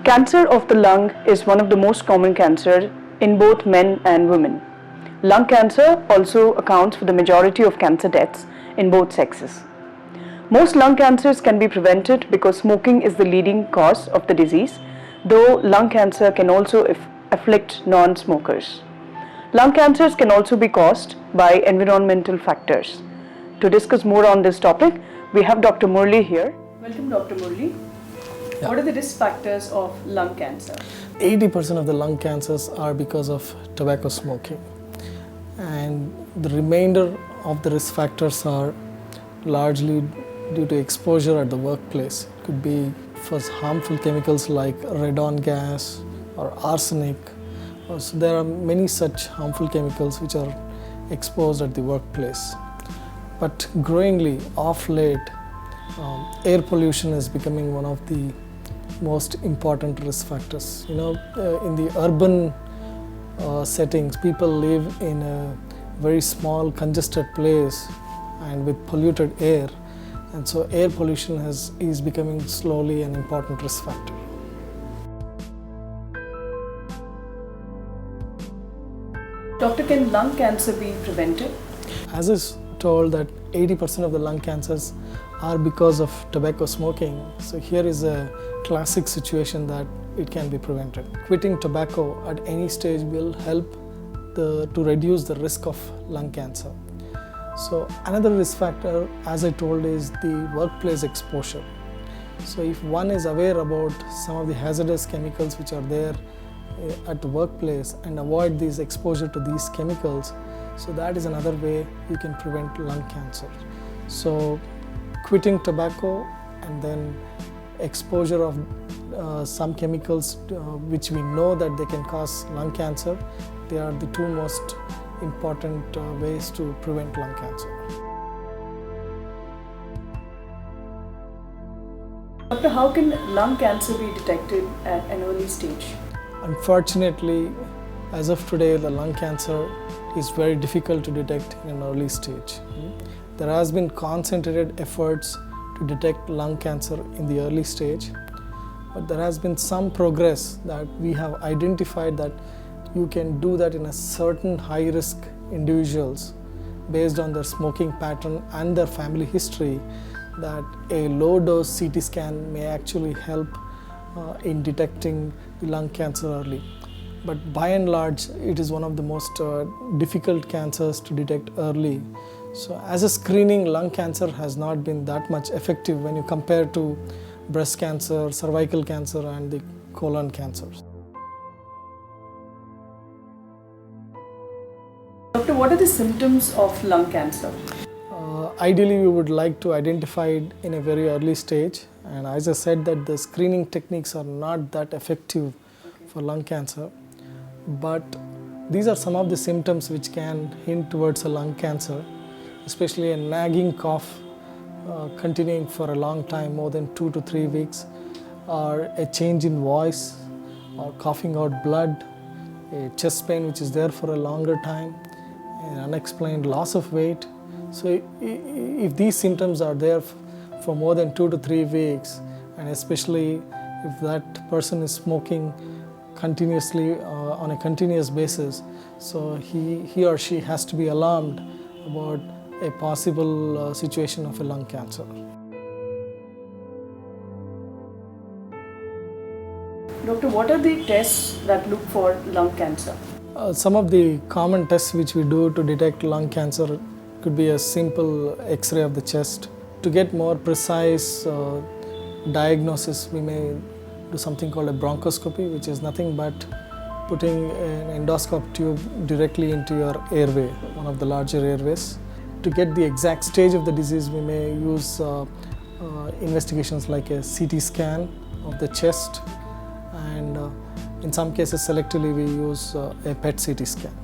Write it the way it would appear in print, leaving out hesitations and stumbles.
Cancer of the lung is one of the most common cancers in both men and women. Lung cancer also accounts for the majority of cancer deaths in both sexes. Most lung cancers can be prevented because smoking is the leading cause of the disease, though lung cancer can also afflict non-smokers. Lung cancers can also be caused by environmental factors. To discuss more on this topic, we have Dr. Murli here. Welcome, Dr. Murli. Yeah. What are the risk factors of lung cancer? 80% of the lung cancers are because of tobacco smoking, and the remainder of the risk factors are largely due to exposure at the workplace. It could be for harmful chemicals like radon gas or arsenic. So there are many such harmful chemicals which are exposed at the workplace. But growingly, of late, air pollution is becoming one of the most important risk factors. In the urban settings, people live in a very small, congested place and with polluted air, and so air pollution is becoming slowly an important risk factor. Doctor, can lung cancer be prevented? As is told that 80% of the lung cancers are because of tobacco smoking. So here is a classic situation that it can be prevented. Quitting tobacco at any stage will help to reduce the risk of lung cancer. So another risk factor, as I told, is the workplace exposure. So if one is aware about some of the hazardous chemicals which are there at the workplace and avoid this exposure to these chemicals, so that is another way you can prevent lung cancer. So quitting tobacco and then exposure of some chemicals which we know that they can cause lung cancer, they are the two most important ways to prevent lung cancer. Doctor, how can lung cancer be detected at an early stage? Unfortunately, as of today, the lung cancer is very difficult to detect in an early stage. There has been concentrated efforts to detect lung cancer in the early stage, but there has been some progress that we have identified that you can do that in a certain high-risk individuals based on their smoking pattern and their family history, that a low-dose CT scan may actually help in detecting the lung cancer early. But by and large, it is one of the most difficult cancers to detect early. So as a screening, lung cancer has not been that much effective when you compare to breast cancer, cervical cancer, and the colon cancers. Doctor, what are the symptoms of lung cancer? Ideally, we would like to identify it in a very early stage, and as I said that the screening techniques are not that effective for lung cancer, but these are some of the symptoms which can hint towards a lung cancer, especially a nagging cough continuing for a long time, more than 2 to 3 weeks, or a change in voice, or coughing out blood, a chest pain which is there for a longer time, an unexplained loss of weight. So if these symptoms are there for more than 2 to 3 weeks, and especially if that person is smoking continuously on a continuous basis, so he or she has to be alarmed about a possible situation of a lung cancer. Doctor, what are the tests that look for lung cancer? Some of the common tests which we do to detect lung cancer could be a simple X-ray of the chest. To get more precise diagnosis, we may do something called a bronchoscopy, which is nothing but putting an endoscope tube directly into your airway, one of the larger airways. To get the exact stage of the disease, we may use investigations like a CT scan of the chest, and in some cases selectively we use a PET CT scan.